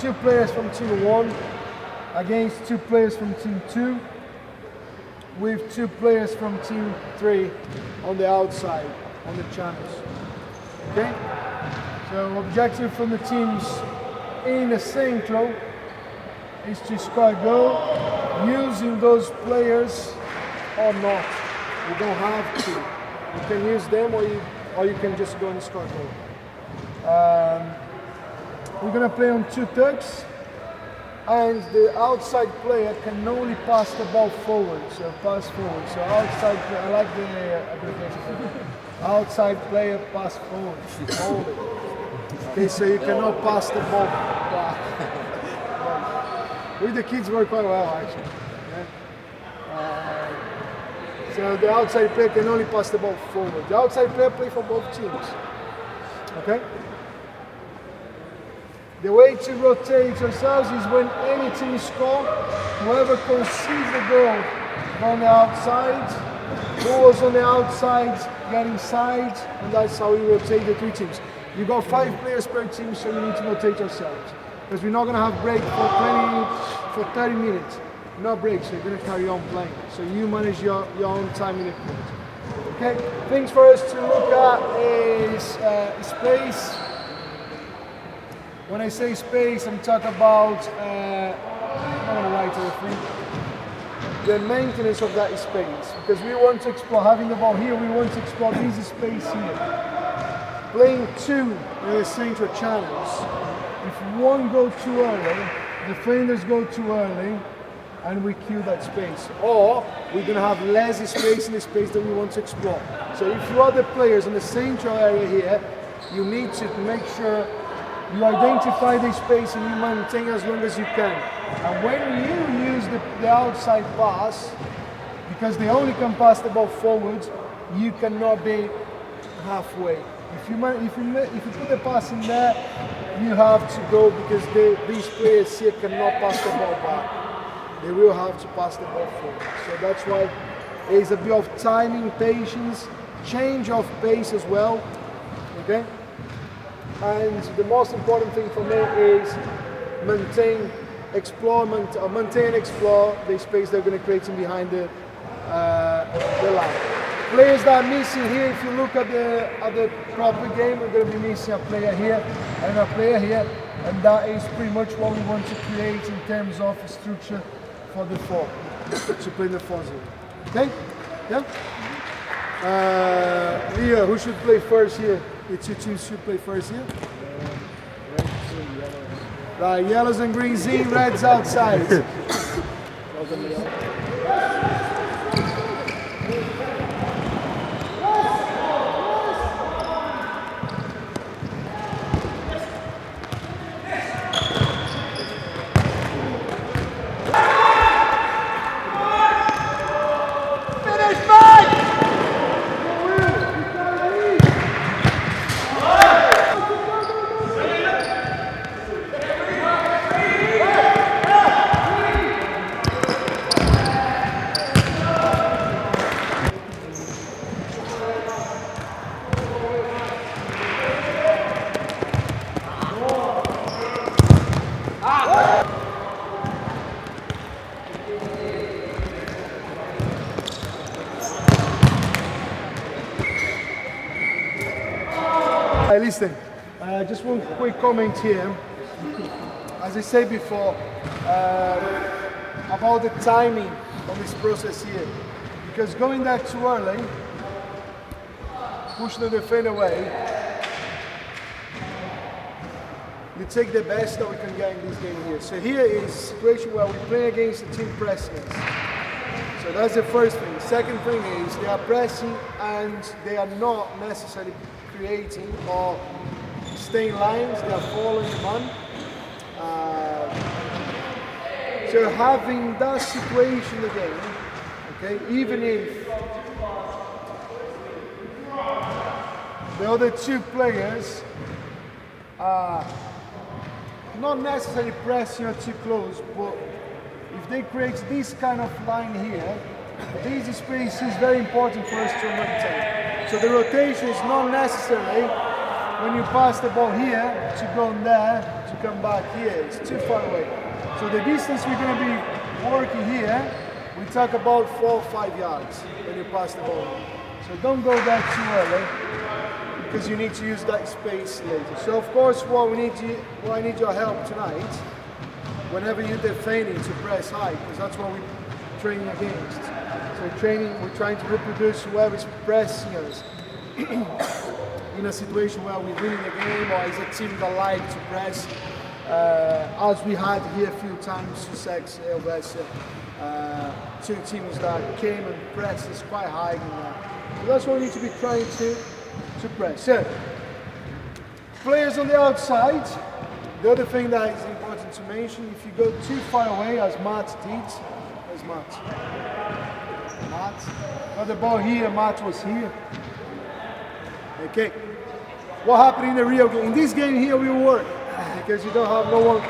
2 players from team 1 against 2 players from team 2 with 2 players from team 3 on the outside, on the channels. Okay? So objective from the teams in the central is to score a goal using those players or not. You don't have to. You can use them or you can just go and score a goal. We're going to play on 2 touches, and the outside player can only pass the ball forward, so pass forward. So outside, I like the abbreviation. Outside player pass forward. Hold it. Okay, so you cannot pass the ball back. With the kids work quite well actually. Yeah. So the outside player can only pass the ball forward. The outside player play for both teams. Okay? The way to rotate yourselves is when any team score, whoever concedes the goal on the outside, who was on the outside get inside, and that's how we rotate the 3 teams. You got 5 players per team, so you need to rotate yourselves. Because we're not going to have break for 30 minutes. No breaks, so you're going to carry on playing. So you manage your own time in the field. Okay, things for us to look at is space. When I say space, I'm talking about, I'm going to write everything, the maintenance of that space. Because we want to explore, having the ball here, we want to explore this space here. Playing 2 in the central channels. If one goes too early, defenders go too early, and we kill that space. Or we're going to have less space in the space that we want to explore. So if you are the players in the central area here, you need to make sure you identify the space and you maintain as long as you can. And when you use the outside pass, because they only can pass the ball forward, you cannot be halfway. If you put the pass in there, you have to go, because these players here cannot pass the ball back. They will have to pass the ball forward. So that's why it's a bit of timing, patience, change of pace as well. Okay? And the most important thing for me is maintain and explore the space they're going to create in behind the line. Players that are missing here, if you look at the proper game, we're going to be missing a player here and a player here, and that is pretty much what we want to create in terms of structure for the 4, to play the 4-0. Okay? Yeah? Leah, who should play first here? The 2 teams should play first here. Right, yellows and greens in, reds outside. Listen, just one quick comment here. As I said before, about the timing of this process here. Because going there too early, push the defender away, you take the best that we can get in this game here. So here is a situation where we play against the team pressing us. So that's the first thing. The second thing is they are pressing and they are not necessarily creating or staying lines, they are following the man. So having that situation again, okay, even if the other 2 players are not necessarily pressing or too close, but if they create this kind of line here, this space is very important for us to maintain. So the rotation is not necessarily when you pass the ball here to go there to to come back here. It's too far away. So the distance we're going to be working here, we talk about 4 or 5 yards when you pass the ball. So don't go that too early, because you need to use that space later. So of course, what I need your help tonight, whenever you're defending, to press high, because that's what we're training against. So we're trying to reproduce whoever's pressing us in a situation where we're winning the game, or is a team that like to press, as we had here a few times, Sussex, Elveston, two teams that came and pressed us quite high in that. So that's what we need to be trying to press. So, players on the outside. The other thing that is important to mention, if you go too far away, as Matt did, where's Matt? Matt got the ball here, Matt was here. Okay. What happened in the real game? In this game here, we work because you don't have no one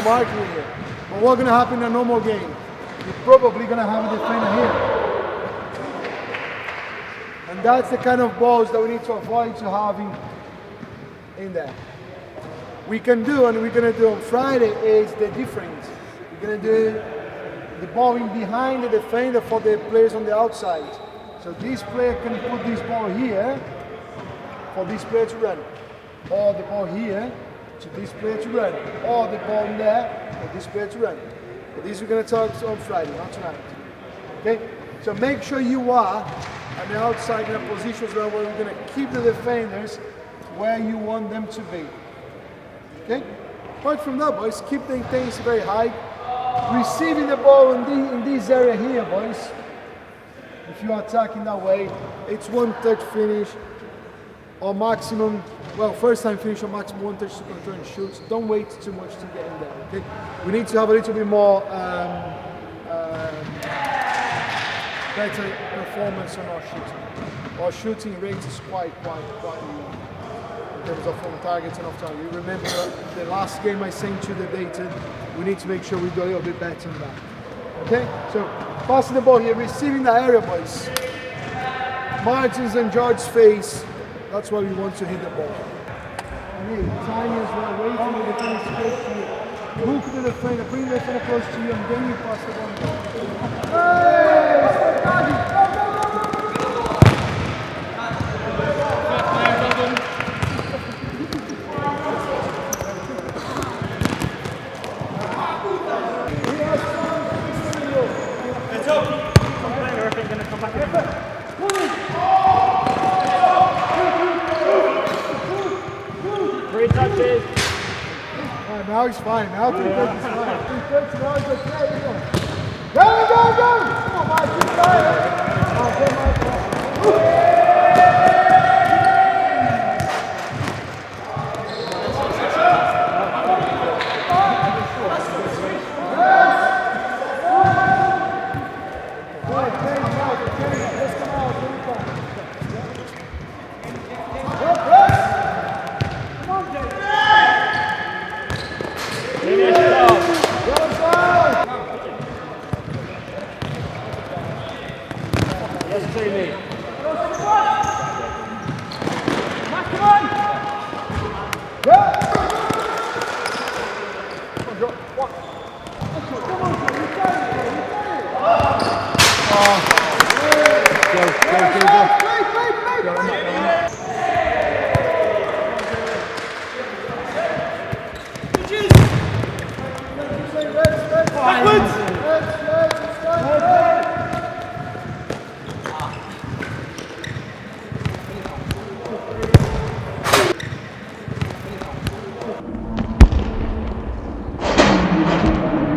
marking here. But what's going to happen in a normal game? You're probably going to have a defender here. And that's the kind of balls that we need to avoid to having in there. We can do, and we're going to do on Friday, is the difference. We're going to do the ball in behind the defender for the players on the outside. So this player can put this ball here for this player to run, or the ball here to this player to run, or the ball in there for this player to run. But this we're going to talk on Friday, not tonight. Okay? So make sure you are on the outside in a position where we're going to keep the defenders where you want them to be. Okay? Apart from that, boys, keep the intensity very high. Receiving the ball in this area here, boys. If you are attacking that way, it's one touch finish or maximum, well, first time finish or maximum one touch to control and shoot. Don't wait too much to get in there. Okay? We need to have a little bit more better performance on our shooting. Our shooting rate is quite low in terms of on targets and off target. You remember the last game I sent you the data. We need to make sure we do a little bit better on that. Okay? So passing the ball here, receiving the area, boys. Martins and George's face. That's why we want to hit the ball. And hey, time as well, waiting for the defense to go to you. Hook the defender, bring the defender close to you, and then you pass the ball. Hey! Stop dodging! Now he's fine. Now 3 touches is fine. 3 touches, now he's okay. Go! Come on, Mike. Keep going. Go, Mike.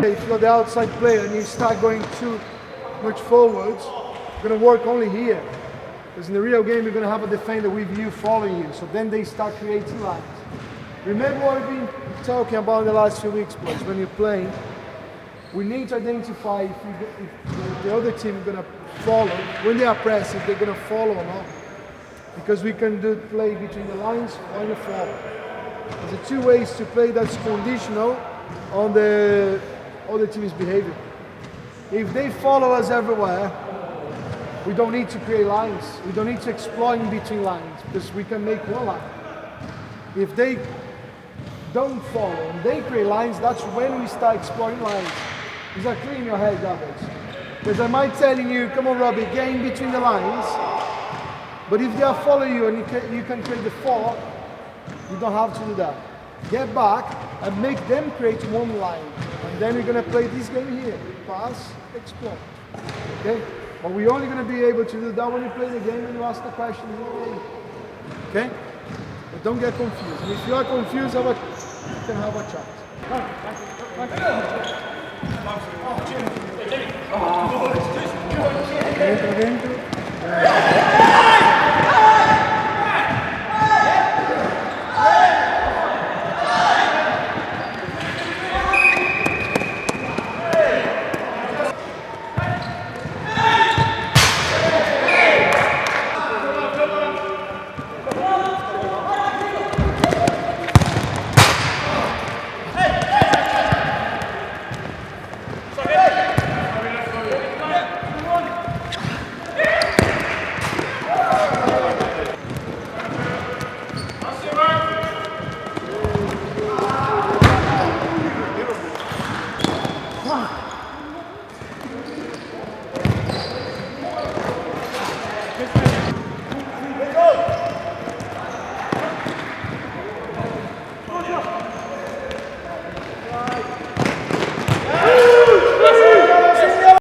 If you're the outside player and you start going too much forwards, you're going to work only here. Because in the real game, you're going to have a defender with you following you. So then they start creating lines. Remember what we've been talking about in the last few weeks, boys. When you're playing, we need to identify if the other team is going to follow. When they are pressing, they're going to follow or not. Because we can do play between the lines or in the forward. There's 2 ways to play that's conditional on the other team's behavior. If they follow us everywhere, we don't need to create lines. We don't need to exploit in between lines because we can make one line. If they don't follow and they create lines, that's when we start exploring lines. Is that clear in your head, David? Because I might telling you, come on Robbie, get in between the lines, but if they are following you and you can create the 4, you don't have to do that. Get back and make them create one line. And then we're going to play this game here. Pass, explore. Okay? But we're only going to be able to do that when you play the game and you ask the questions in the game. Okay? But don't get confused. And if you are confused, you can have a chat. Dentro.